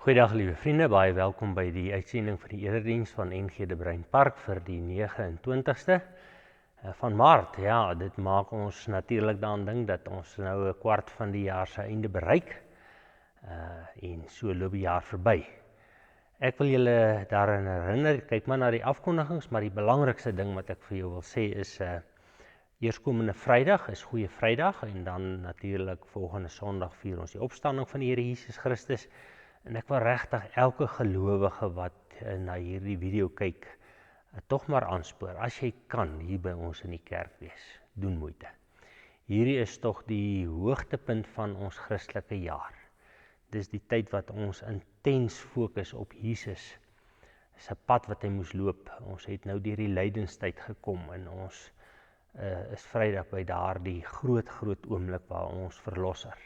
Goeiedag liewe vriende, baie welkom by die uitsending van die erediens van NG De Bruin Park vir die 29ste van Maart. Ja, dit maak ons natuurlik daaraan dink dat ons nou 'n kwart van die jaar se einde bereik en so loop die jaar verby. Ek wil julle daaraan herinner, kyk maar na die afkondigings, maar die belangrikste ding wat ek vir jou wil sê is eerskomende Vrydag is Goeie Vrydag en dan natuurlik volgende Sondag vier ons die opstanding van die Here Jesus Christus. En ek wil regtig elke gelowige wat na hierdie video kyk, tog maar aanspoor, as jy kan hier by ons in die kerk wees, doen moeite. Hierdie is tog die hoogtepunt van ons Christelike jaar. Dis die tyd wat ons intens fokus op Jesus, sy pad wat hy moes loop. Ons het nou deur die lydenstyd gekom en ons is Vrydag by daardie groot oomblik waar ons verlosser,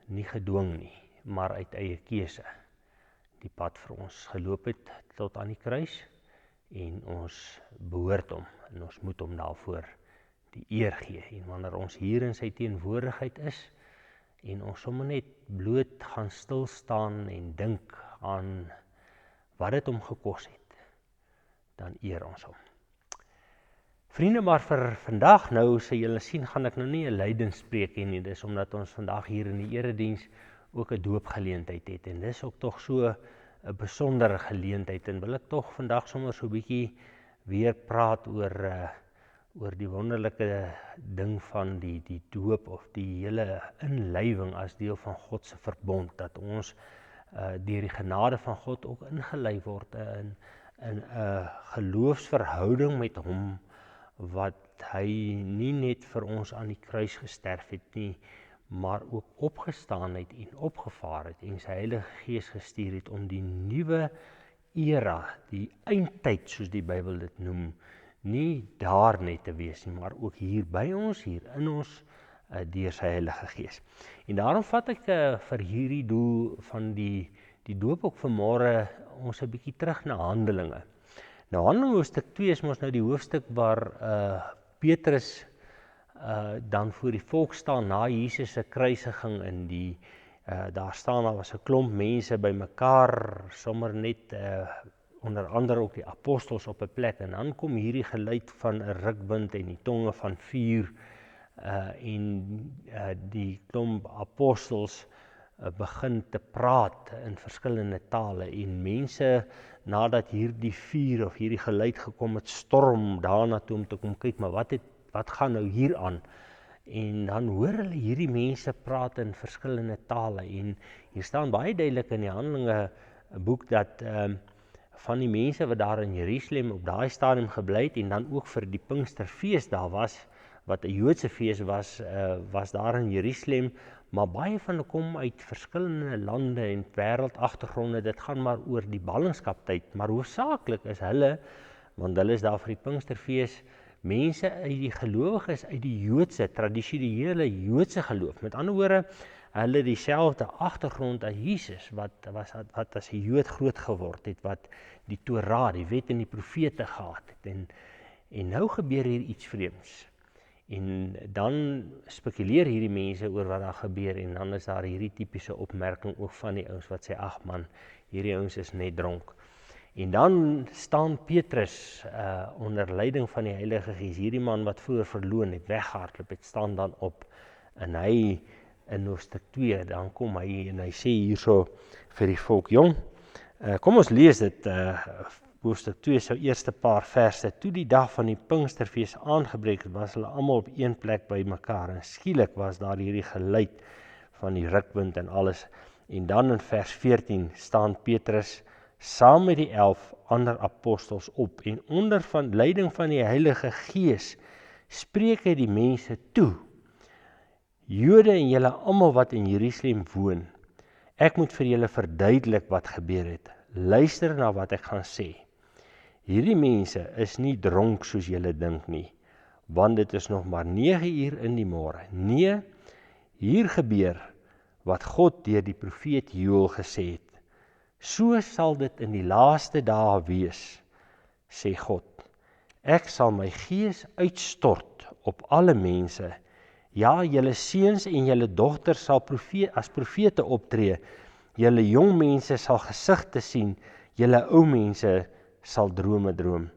nie gedwing nie, maar uit eie keuse die pad vir ons geloop het tot aan die kruis en ons behoort hom en ons moet hom daarvoor die eer gee. En wanneer ons hier in sy teenwoordigheid is en ons sommer net bloot gaan stil staan en dink aan wat dit hom gekos het, dan eer ons hom. Vriende, maar vir vandag nou, sê julle sien, gaan ek nou nie 'n lydenpreek hê nie, dis omdat ons vandag hier in die erediens ook 'n doopgeleentheid het, en dis ook tog so 'n besondere geleentheid, en wil ek tog vandag sommer so 'n bietjie weer praat oor die wonderlike ding van die doop, of die hele inlywing as deel van God se verbond, dat ons deur die genade van God ook ingelei word in 'n geloofsverhouding met hom, wat hy nie net vir ons aan die kruis gesterf het nie, maar ook opgestaan het en opgevaar het en sy Heilige Gees gestuur het om die nuwe era, die eindtyd soos die Bybel dit noem, nie daar net te wees nie, maar ook hier by ons, hier in ons, deur sy Heilige Gees. En daarom vat ek vir hierdie doel van die doop ook vanmôre ons 'n bietjie terug na Handelinge. Nou Handelinge hoofstuk 2 is mos nou die hoofstuk waar Petrus dan voor die volk staan na Jesus se kruisiging, in daar was 'n klomp mense bymekaar, sommer net onder andere ook die apostels op 'n plek, en dan kom hierdie geluid van 'n rukwind en die tonge van vuur, en die klomp apostels begin te praat in verskillende tale, en mense, nadat hierdie vuur of hierdie geluid gekom het, storm daarna toe om te kom kyk, maar wat gaan nou hier aan? En dan hoor hulle hierdie mense praat in verskillende tale, en hier staan baie duidelik in die Handelinge boek dat van die mense wat daar in Jerusalem op daai stadium gebly het, en dan ook vir die Pinksterfees daar was, wat 'n Joodse fees was daar in Jerusalem, maar baie van hulle kom uit verskillende lande en wêreldagtergronde. Dit gaan maar oor die ballingskaptyd, maar hoofsaaklik is hulle, want hulle is daar vir die Pinksterfees, mense uit die gelowiges uit die Joodse, tradisionele Joodse geloof. Met ander woorde, hulle dieselfde agtergrond as Jesus, wat as 'n Jood groot geword het, wat die Torah, die wet en die profete gehad het. En nou gebeur hier iets vreemds. En dan spekuleer hierdie mense oor wat daar gebeur, en dan is daar hierdie tipiese opmerking ook van die ouens wat sê, ag man, hierdie ouens is net dronk. En dan staan Petrus onder leiding van die Heilige Gees, hierdie man wat voor verloon het, weggehardloop het, staan dan op, en hy in hoofstuk 2, dan kom hy en hy sê hierso vir die volk, jong, kom ons lees dit, hoofstuk 2 se eerste paar verse. Toe die dag van die Pinksterfees aangebreek het, was hulle almal op een plek by mekaar, en skielik was daar hierdie geluid van die rukwind en alles, en dan in vers 14 staan Petrus saam met die 11 ander apostels op, en onder leiding van die Heilige Gees spreek hy die mense toe, Jode en julle almal wat in Jerusalem woon, ek moet vir julle verduidelik wat gebeur het. Luister na wat ek gaan sê. Hierdie mense is nie dronk soos julle dink nie, want dit is nog maar 9 uur in die môre. Nee, hier gebeur wat God deur die profeet Joël gesê het. So sal dit in die laaste dae wees, sê God. Ek sal my gees uitstort op alle mense. Ja, julle seuns en julle dogters sal as profete optree, Julle jong mense sal gesigte sien, julle ou mense sal drome droom.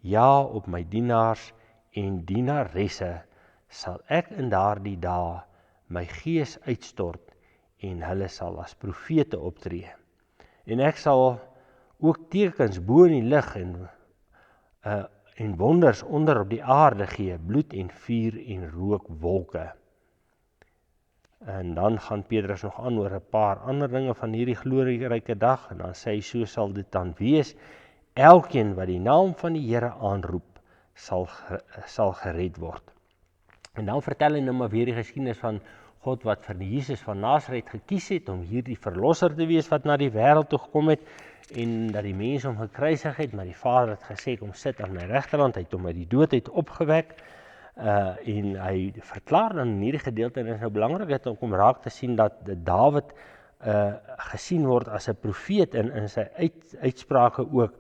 Ja, op my dienaars en dienaresse sal ek in daardie dae my gees uitstort en hulle sal as profete optree. En ek sal ook tekens bo in die lug en wonders onder op die aarde gee, bloed en vuur en rookwolke. En dan gaan Petrus nog aan oor 'n paar ander dinge van hierdie glorieryke dag, en dan sê hy, so sal dit dan wees, elkeen wat die naam van die Here aanroep, sal gered word. En dan vertel hy nou maar weer die geskiedenis van God wat vir Jesus van Nasaret gekies het om hierdie verlosser te wees wat na die wêreld toe gekom het, en dat die mense hom gekruisig het, maar die Vader het gesê, kom sit aan my regterhand, hy het hom uit die dood uit opgewek, en hy verklaar dan in hierdie gedeelte, en dit is nou belangrik om raak te sien dat Dawid gesien word as 'n profeet in sy uitsprake ook,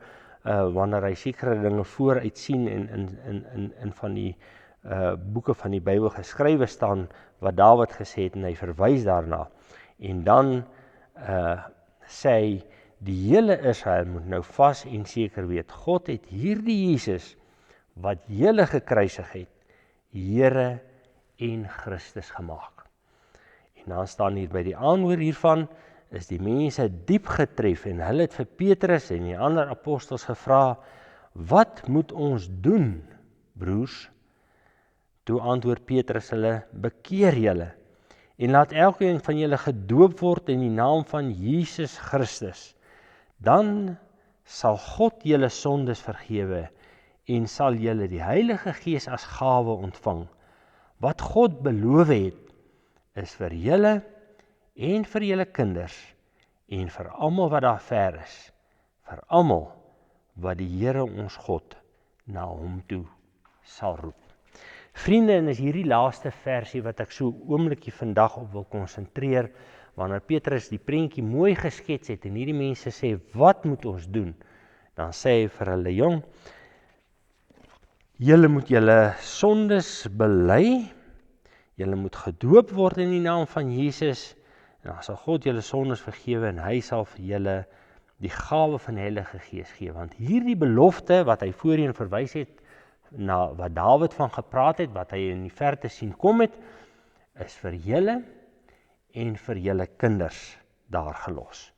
wanneer hy sekere dinge vooruit sien en in van die boeke van die Bybel geskrywe staan wat Dawid gesê het, en hy verwys daarna. En dan sê hy, die hele Israel moet nou vas en seker weet, God het hierdie Jesus wat julle gekruisig het, Here en Christus gemaak. En dan staan hier by die aanhoor hiervan, is die mense diep getref, en hulle het vir Petrus en die ander apostels gevra, wat moet ons doen, broers? Toe antwoord Petrus hulle, bekeer julle, en laat elkeen van julle gedoop word in die naam van Jesus Christus. Dan sal God julle sondes vergewe, en sal julle die Heilige Gees as gawe ontvang. Wat God beloof het, is vir julle en vir julle kinders, en vir almal wat daar ver is, vir almal wat die Here ons God na hom toe sal roep. Vriende, en is hierdie laaste versie wat ek so oombliekie vandag op wil konsentreer, wanneer Petrus die prentjie mooi geskets het, en hierdie mense sê, wat moet ons doen? Dan sê hy vir hulle, jong, julle moet julle sondes bely, julle moet gedoop word in die naam van Jesus, en dan sal God julle sondes vergewe, en hy sal vir julle die gawe van die Heilige Gees gee, want hierdie belofte wat hy voorheen verwys het, na wat Dawid van gepraat het, wat hy in die verte sien kom het, is vir julle en vir julle kinders daar gelos.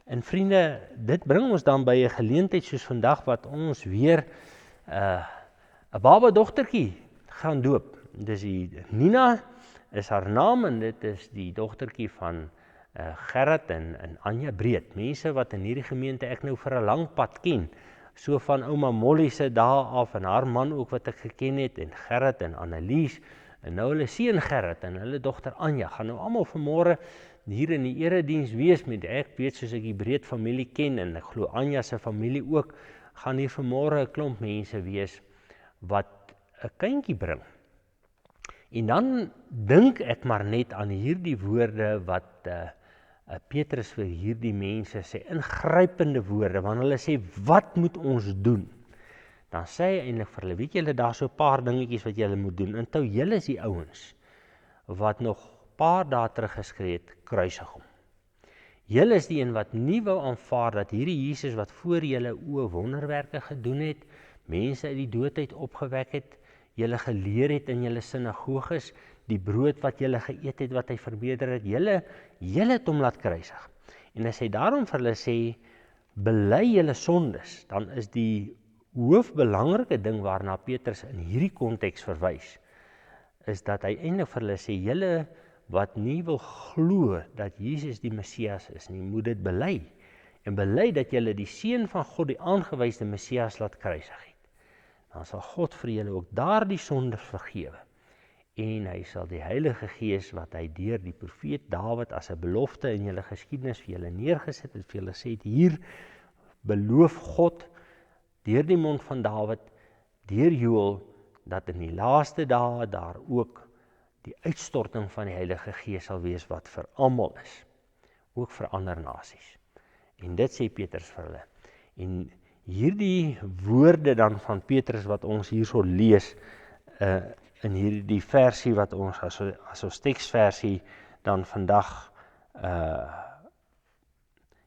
En vriende, dit bring ons dan by 'n geleentheid soos vandag, wat ons weer 'n baba dogtertjie gaan doop. Dis Nina is haar naam, en dit is die dogtertjie van Gerrit en Anja Breed. Mense wat in hierdie gemeente ek nou vir 'n lang pad ken. So van ouma Molly se dae af, en haar man ook wat ek geken het, en Gerrit en Annelies, en nou hulle seun Gerrit en hulle dogter Anja, gaan nou almal vanmôre hier in die erediens wees met, ek weet soos ek die Breed familie ken, en ek glo Anja se familie ook, gaan hier vanmôre 'n klomp mense wees wat 'n kindjie bring. En dan dink ek maar net aan hierdie woorde wat Petrus vir hierdie mense sê, ingrypende woorde, want hulle sê, wat moet ons doen? Dan sê hy eintlik vir hulle, weet julle, daar so 'n paar dingetjies wat julle moet doen, en toe julle is die ouens, wat nog paar dae terug geskree het, kruisig hom. Julle is die een wat nie wou aanvaar dat hierdie Jesus wat voor julle oë wonderwerke gedoen het, mense uit die dood uit opgewek het, julle geleer het in julle sinagoges, die brood wat julle geëet het, wat hy vermeerder het, julle het hom laat kruisig. En as hy daarom vir hulle sê, bely julle sondes, dan is die hoofbelangrike ding waarna Petrus in hierdie konteks verwys, is dat hy eintlik vir hulle sê, julle wat nie wil glo dat Jesus die Messias is nie, moet dit bely, en bely dat julle die Seun van God, die aangewyste Messias, laat kruisig het. Dan sal God vir julle ook daardie sonde vergewe, en hy sal die Heilige Gees wat hy deur die profeet Dawid as 'n belofte in julle geskiedenis vir julle neergesit het, vir julle sê, hier beloof God deur die mond van Dawid, deur Joël, dat in die laaste dae daar ook die uitstorting van die Heilige Gees sal wees wat vir almal is, ook vir ander nasies. En dit sê Petrus vir hulle. En hierdie woorde dan van Petrus wat ons hierso lees, in hierdie versie wat ons as ons teksversie dan vandag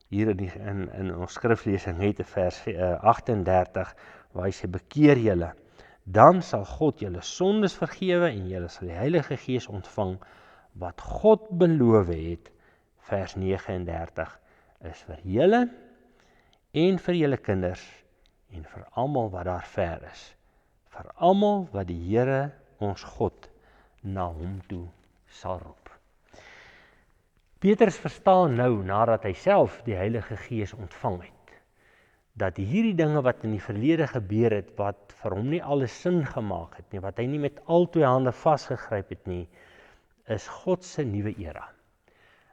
hier in ons skriflesing het in vers 38, waar hy sê, bekeer julle, dan sal God julle sondes vergewe en julle sal die Heilige Gees ontvang. Wat God beloof het, vers 39, is vir julle en vir julle kinders en vir almal wat daar ver is. Vir almal wat die Here ons God na hom toe sal roep. Petrus verstaan nou, nadat hy self die Heilige Gees ontvang het, dat hierdie dinge wat in die verlede gebeur het, wat vir hom nie alles sin gemaak het nie, wat hy nie met al twee hande vasgegryp het nie, is God se nuwe era.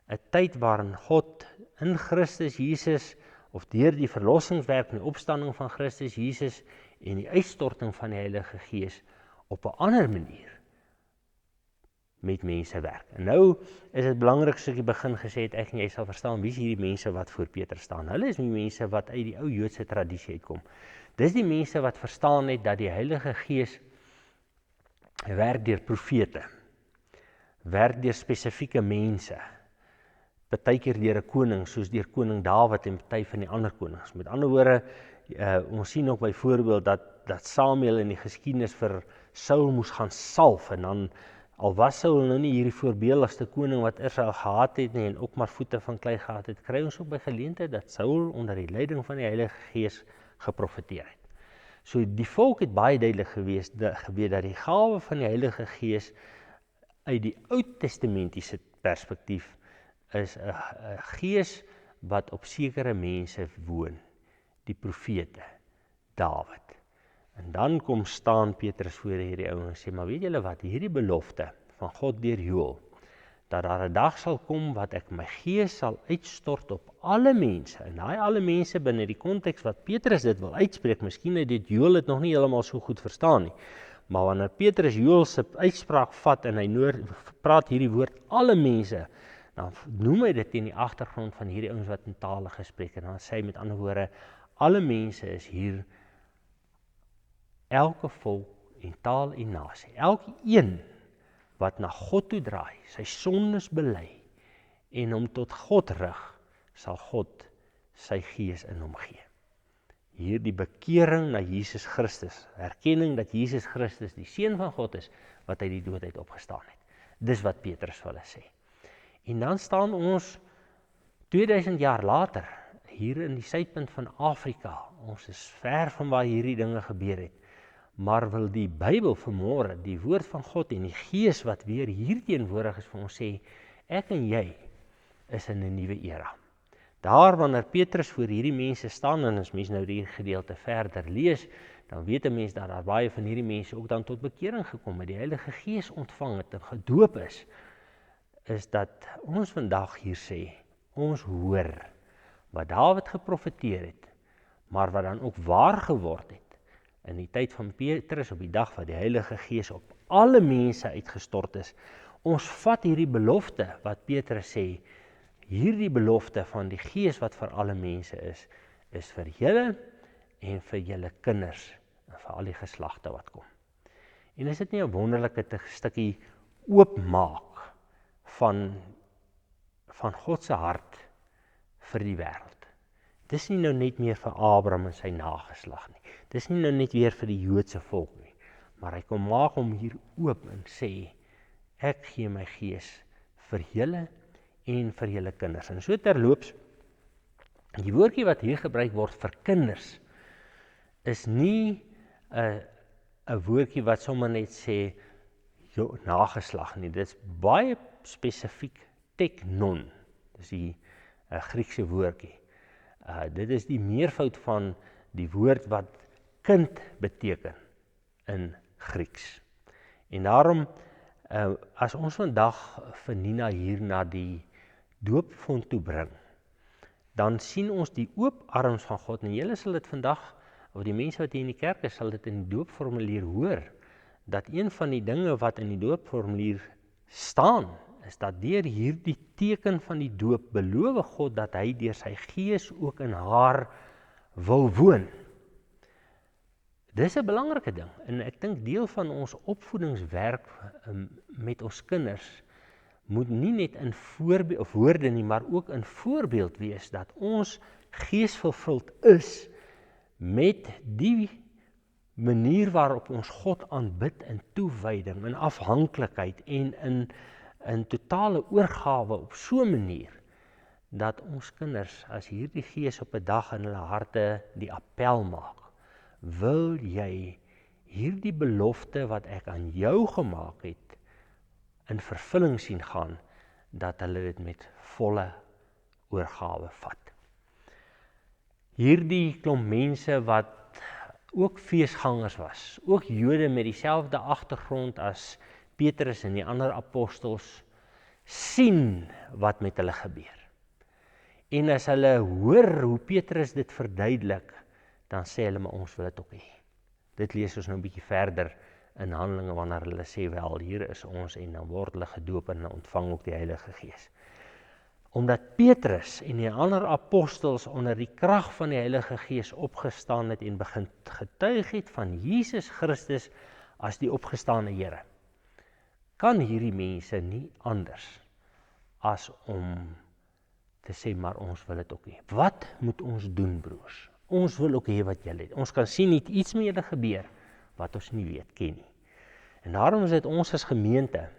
'n Tyd waarin God in Christus Jesus, of deur die verlossingswerk en die opstanding van Christus Jesus en die uitstorting van die Heilige Gees op 'n ander manier met mense werk. En nou is dit belangrik, soos ek in die begin gesê het, ek en jy sal verstaan, wie is hierdie mense wat voor Petrus staan? Hulle is die mense wat uit die ou Joodse tradisie uitkom. Dis die mense wat verstaan het dat die Heilige Gees werk deur profete, werk deur spesifieke mense, partykeer deur 'n koning, soos deur koning Dawid en party van die ander konings. Met ander woorde, ons sien ook byvoorbeeld dat Samuel in die geskiedenis vir Saul moes gaan salf, en dan, al was Saul nou nie hierdie voorbeeldigste koning wat Israel gehad het nie, en ook maar voete van klei gehad het, kry ons ook by geleentheid dat Saul onder die leiding van die Heilige Gees geprofeteer het. So die volk het baie duidelik geweet dat die gawe van die Heilige Gees uit die Oud-testamentiese perspektief is 'n gees wat op sekere mense woon, die profete, Dawid. En dan staan Petrus voor hierdie ouens en sê, maar weet julle wat, hierdie belofte van God deur Joël, dat daar 'n dag sal kom wat ek my gees sal uitstort op alle mense, en daai alle mense binne die konteks wat Petrus dit wil uitspreek, miskien het dit Joël het nog nie heeltemal so goed verstaan nie, maar wanneer Petrus Joël se uitspraak vat en hy praat hierdie woord alle mense, dan noem hy dit in die agtergrond van hierdie ouens wat in tale gespreek, en dan sê hy met ander woorde, alle mense is hier, elke volk en taal en nasie, elke een wat na God toe draai, sy sondes bely en hom tot God rig, sal God sy gees in hom gee. Hier die bekering na Jesus Christus, erkenning dat Jesus Christus die Seun van God is, wat uit die dood uit opgestaan het. Dis wat Petrus vir hulle sê. En dan staan ons 2000 jaar later, hier in die suidpunt van Afrika, ons is ver van waar hierdie dinge gebeur het, maar wil die Bybel vanmôre, die woord van God en die Gees wat weer hier teenwoordig is vir ons sê, ek en jy is in 'n nuwe era. Daar wanneer Petrus voor hierdie mense staan, en as mens nou die gedeelte verder lees, dan weet 'n mens dat daar baie van hierdie mense ook dan tot bekering gekom het, die Heilige Gees ontvang het en gedoop is dat ons vandag hier sê, ons hoor wat Dawid geprofeteer het, maar wat dan ook waar geword het, in die tyd van Petrus, op die dag wat die Heilige Gees op alle mense uitgestort is. Ons vat hierdie belofte wat Petrus sê, hierdie belofte van die Gees wat vir alle mense is vir julle en vir julle kinders en vir al die geslagte wat kom. En is dit nie 'n wonderlike stukkie oopmaak van God se hart vir die wêreld? Dis nie nou net meer vir Abraham en sy nageslag nie. Dis nie nou net weer vir die Joodse volk nie. Maar hy kom maak hom hier oop en sê, ek gee my gees vir julle en vir julle kinders. En so terloops, die woordjie wat hier gebruik word vir kinders, is nie 'n woordjie wat sommer net sê, nageslag nie. Dit is baie spesifiek teknon. Dis die Griekse woordjie. Dit is die meervoud van die woord wat kind beteken in Grieks. En daarom, as ons vandag vir Nina hier na die doopfont toe bring, dan sien ons die oop arms van God, en julle sal dit vandag, of die mense wat hier in die kerk is, sal dit in die doopformulier hoor, dat een van die dinge wat in die doopformulier staan, is dat deur hierdie teken van die doop beloof God dat hy deur sy gees ook in haar wil woon. Dis 'n belangrike ding, en ek dink deel van ons opvoedingswerk met ons kinders moet nie net in woorde nie, maar ook in voorbeeld wees, dat ons geesvervuld is met die manier waarop ons God aanbid in toewyding, in afhanklikheid en in totale oorgawe op so 'n manier, dat ons kinders, as hierdie Gees op 'n dag in hulle harte die appel maak, wil jy hierdie belofte wat ek aan jou gemaak het, in vervulling sien gaan, dat hulle dit met volle oorgawe vat. Hierdie klomp mense wat ook feesgangers was, ook Jode met dieselfde agtergrond as Petrus en die ander apostels, sien wat met hulle gebeur. En as hulle hoor hoe Petrus dit verduidelik, dan sê hulle, maar ons wil dit ook hê. Dit lees ons nou 'n bietjie verder in Handelinge, wanneer hulle sê, wel, hier is ons, en dan word hulle gedoop en ontvang ook die Heilige Gees. Omdat Petrus en die ander apostels onder die krag van die Heilige Gees opgestaan het en begin getuig het van Jesus Christus as die opgestane Here, kan hierdie mense nie anders as om te sê, maar ons wil dit ook hê. Wat moet ons doen, broers? Ons wil ook hê wat julle het. Ons kan sien iets met julle gebeur, wat ons nie ken nie. En daarom is dit ons as gemeente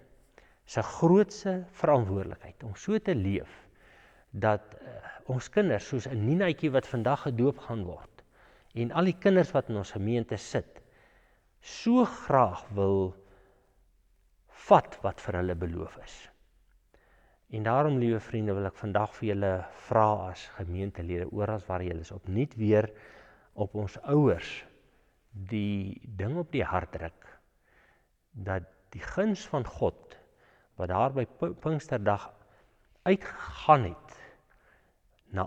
se grootste verantwoordelikheid om so te leef, dat ons kinders, soos 'n Ninaatjie wat vandag gedoop gaan word, en al die kinders wat in ons gemeente sit, so graag wil vat wat vir hulle beloof is. En daarom, liewe vriende, wil ek vandag vir julle vra as gemeentelede, oral waar julle is, opnuut weer op ons ouers die ding op die hart druk, dat die guns van God, wat daar by Pinksterdag uitgegaan het, na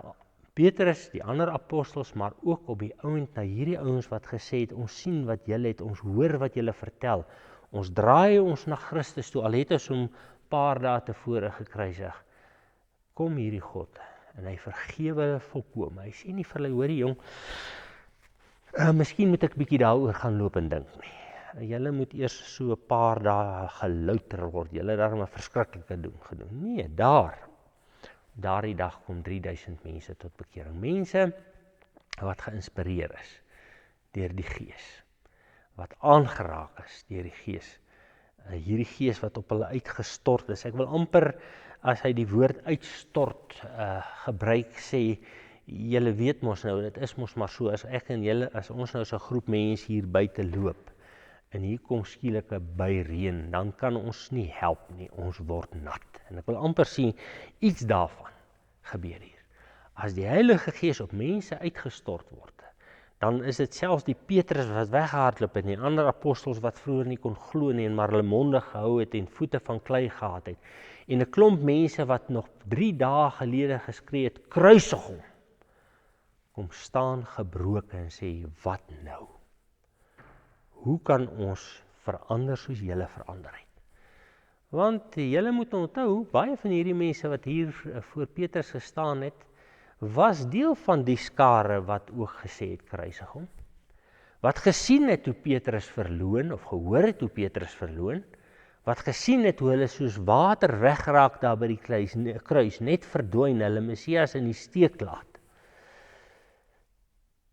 Petrus, die ander apostels, maar ook op die ouend na hierdie ouens wat gesê het, ons sien wat julle het, ons hoor wat julle vertel, ons draai ons na Christus toe, al het ons hom paar dae tevore gekruisig. Kom hierdie God, en hy vergewe hulle volkome. Hy sê nie vir hulle, hoorie jong, miskien moet ek bietjie daaroor gaan loop en dink nie. Julle moet eers so 'n paar dae gelouter word, julle het daarom 'n verskriklike doen gedoen. Nee, daardie dag kom 3000 mense tot bekering. Mense wat geïnspireer is deur die Gees, wat aangeraak is deur die Gees. Hierdie Gees wat op hulle uitgestort is. Ek wil amper, as hy die woord uitstort gebruik, sê, julle weet mos nou, dit is mos maar so, as ek en julle, as ons nou so 'n groep mense hier buite loop, en hier kom skielik 'n byreën, dan kan ons nie help nie, ons word nat. En ek wil amper sê, iets daarvan gebeur hier. As die Heilige Gees op mense uitgestort word, dan is dit selfs die Petrus wat weggehardloop en die ander apostels wat vroeër nie kon glo nie, en maar hulle monde gehou het en voete van klei gehad het. En 'n klomp mense wat nog 3 dae gelede geskree het, kruisig hom, kom staan gebroken en sê, wat nou? Hoe kan ons verander soos julle verander het? Want julle moet onthou, baie van hierdie mense wat hier voor Petrus gestaan het, was deel van die skare wat ook gesê het, kruisig hom. Wat gesien het hoe Petrus verloon, of gehoor het hoe Petrus verloon, wat gesien het hoe hulle soos water wegraak daar by die kruis, net verdwyn, hulle Messias in die steek laat.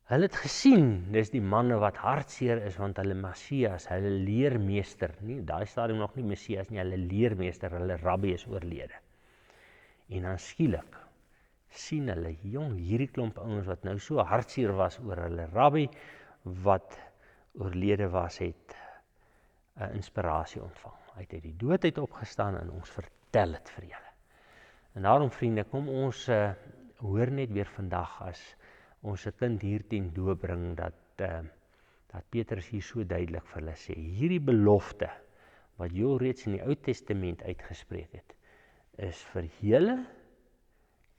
Hulle het gesien, dis die manne wat hartseer is, want hulle Messias, hulle leermeester, nie, daai stadium nog nie Messias nie, hulle leermeester, hulle rabbi is oorlede. En dan skielik sien hulle, jong, hierdie klomp ouens wat nou so hartseer was oor hulle rabbi, wat oorlede was, het 'n inspirasie ontvang. Hy het uit die dood uit opgestaan en ons vertel het vir julle. En daarom, vriende, kom ons hoor net weer vandag, as ons 'n kind hier ten doop bring, dat Petrus hier so duidelik vir hulle sê, hierdie belofte, wat Joël reeds in die Ou Testament uitgespreek het, is vir julle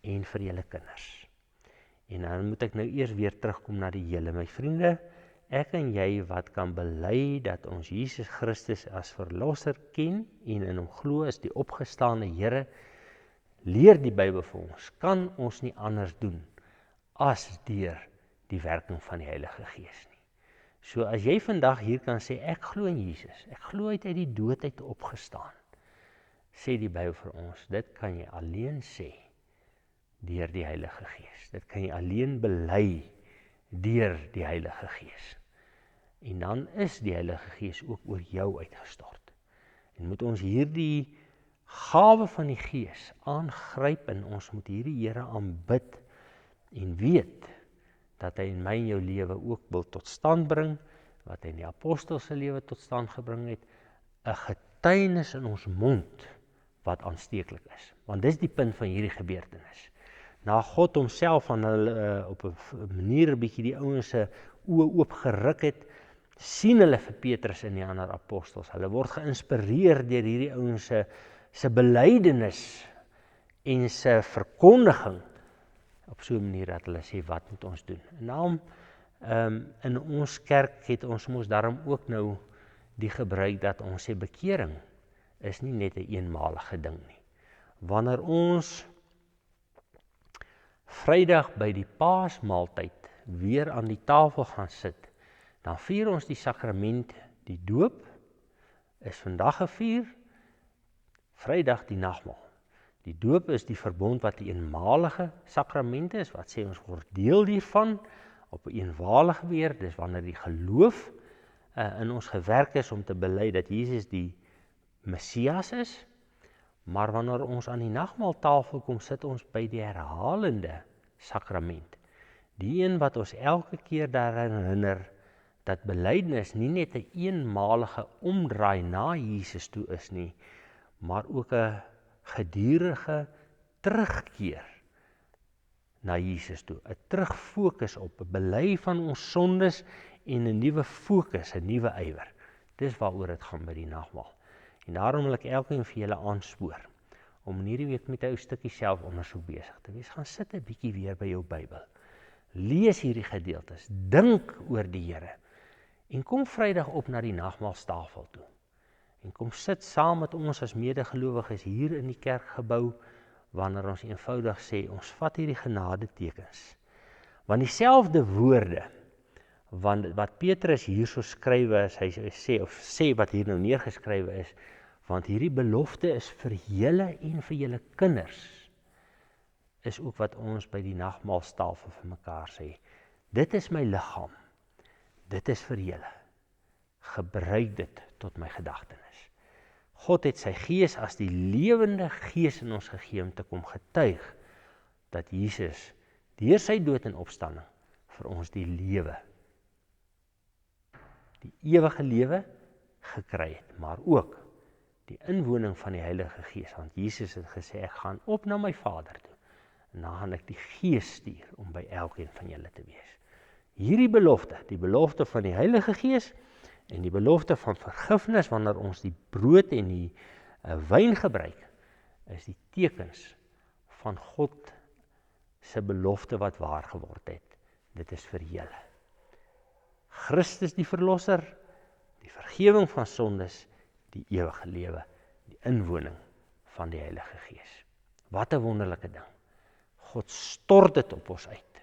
en vir julle kinders. En dan moet ek nou eers weer terugkom na die julle, my vriende, ek en jy wat kan bely dat ons Jesus Christus as verlosser ken en in hom glo as die opgestane Here, leer die Bybel vir ons, kan ons nie anders doen as deur die werking van die Heilige Gees nie. So as jy vandag hier kan sê, ek glo in Jesus, ek glo hy het uit die dood uit opgestaan, sê die Bybel vir ons, dit kan jy alleen sê deur die Heilige Gees. Dit kan jy alleen bely deur die Heilige Gees. En dan is die Heilige Gees ook oor jou uitgestort. En moet ons hierdie gawe van die Gees aangryp en ons moet hierdie Here aanbid en weet dat hy in my en jou lewe ook wil tot stand bring, wat hy in die apostels se lewe tot stand gebring het, 'n getuienis in ons mond wat aansteeklik is. Want dis die punt van hierdie gebeurtenis. Na God homself aan hulle op 'n manier 'n bietjie die ouens se oë oop geruk het, sien hulle vir Petrus en die ander apostels. Hulle word geïnspireer deur hierdie ouens se belydenis en se verkondiging op so 'n manier dat hulle sê, wat moet ons doen? En daarom in ons kerk het ons mos daarom ook nou die gebruik dat ons sê bekering is nie net 'n eenmalige ding nie. Wanneer ons Vrydag by die Paasmaaltyd weer aan die tafel gaan sit, dan vier ons die sakrament, die doop is vandag gevier, Vrydag die nagmaal. Die doop is die verbond wat 'n eenmalige sakrament is, wat sê ons word deel hiervan, op 'n eenmalige weer, dis wanneer die geloof in ons gewerk is om te bely dat Jesus die Messias is, maar wanneer ons aan die nagmaaltafel kom, sit ons by die herhalende sakrament. Die een wat ons elke keer daaraan herinner, dat belydenis nie net 'n eenmalige omdraai na Jesus toe is nie, maar ook 'n gedurende terugkeer na Jesus toe, 'n terugfokus op 'n bely van ons sondes en 'n nuwe fokus, 'n nuwe ywer. Dis waaroor dit gaan by die nagmaal. En daarom wil ek elkeen vir julle aanspoor om in hierdie week met 'n ou stukkie selfondersoek besig te wees. Gaan sit 'n bietjie weer by jou Bybel. Lees hierdie gedeeltes, dink oor die Here en kom Vrydag op na die nagmaalstafel toe. En kom sit saam met ons as medegelowiges hier in die kerkgebou, wanneer ons eenvoudig sê, ons vat hierdie genadetekens. Want dieselfde woorde, wat Petrus hierso skrywe is, hy sê wat hier nou neergeskrywe is, want hierdie belofte is vir julle en vir julle kinders, is ook wat ons by die nagmaalstafel vir mekaar sê. Dit is my liggaam, dit is vir julle. Gebruik dit tot my gedagtenis. God het sy Gees as die lewende Gees in ons gegee om te kom getuig dat Jesus deur sy dood en opstanding vir ons die lewe, die ewige lewe gekry het, maar ook die inwoning van die Heilige Gees, want Jesus het gesê, ek gaan op na my Vader toe, en dan gaan ek die Gees stuur om by elkeen van julle te wees. Hierdie belofte, die belofte van die Heilige Gees, en die belofte van vergifnis, wanneer ons die brood en die wyn gebruik, is die tekens van God se belofte wat waar geword het. Dit is vir julle. Christus die Verlosser, die vergewing van sondes, die ewige lewe, die inwoning van die Heilige Gees. Wat 'n wonderlike ding. God stort dit op ons uit.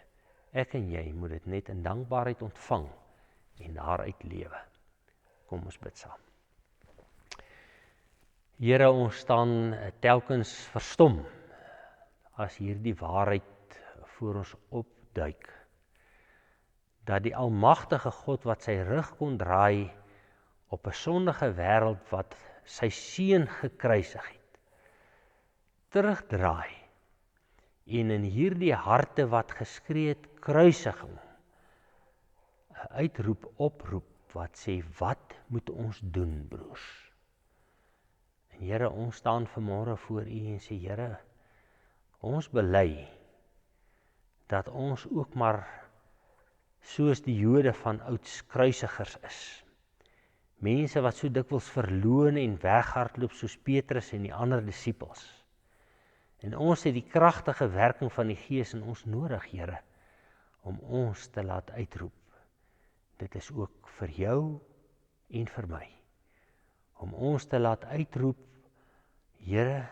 Ek en jy moet dit net in dankbaarheid ontvang en daaruit lewe. Kom ons bid saam. Here, ons staan telkens verstom as hierdie waarheid voor ons opduik, dat die almagtige God wat sy rug kon draai op 'n sondige wêreld wat sy seun gekruisig het, terugdraai en in hierdie harte wat geskree het kruisiging, 'n uitroep oproep wat sê, wat moet ons doen, broers? En Here, ons staan vanmôre voor U en sê, Here, ons bely dat ons ook maar soos die Jode van ouds kruisigers is. Mense wat so dikwels verloon en weghardloop soos Petrus en die ander disippels. En ons het die kragtige werking van die Gees in ons nodig, Here, om ons te laat uitroep. Dit is ook vir jou en vir my. Om ons te laat uitroep, Here,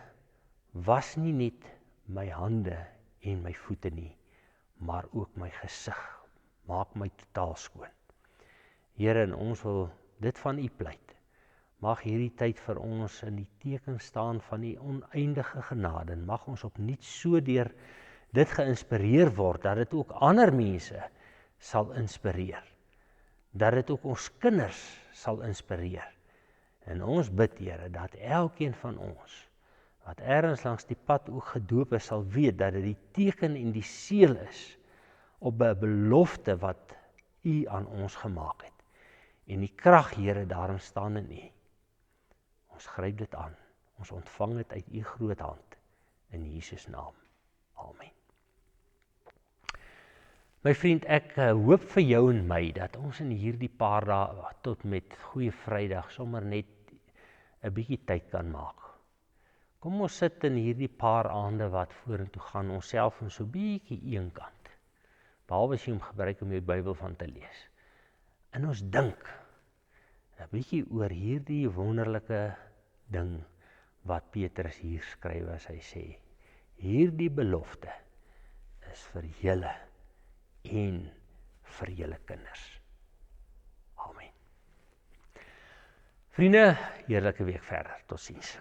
was nie net my hande en my voete nie, maar ook my gesig. Maak my totaal skoon. Here, en ons wil dit van U pleit. Mag hierdie tyd vir ons in die teken staan van die oneindige genade. En mag ons opnuut so deur dit geïnspireer word, dat dit ook ander mense sal inspireer. Dat dit ook ons kinders sal inspireer. En ons bid, Here, dat elkeen van ons, wat ergens langs die pad ook gedoop is, sal weet dat dit die teken en die seël is op 'n belofte wat U aan ons gemaak het. En die krag, Here, daarin staan in U. Ons gryp dit aan. Ons ontvang dit uit U groot hand. In Jesus naam. Amen. My vriend, ek hoop vir jou en my, dat ons in hierdie paar dae tot met Goeie Vrydag sommer net 'n bietjie tyd kan maak. Kom ons sit in hierdie paar aande wat vorentoe gaan, onsself in so bietjie eenkant. Behalwe as jy hom gebruik om jou Bybel van te lees. En ons dink 'n bietjie oor hierdie wonderlike ding wat Petrus hier skryf as hy sê, hierdie belofte is vir julle en vir julle kinders. Amen. Vriende, heerlike week verder. Totsiens.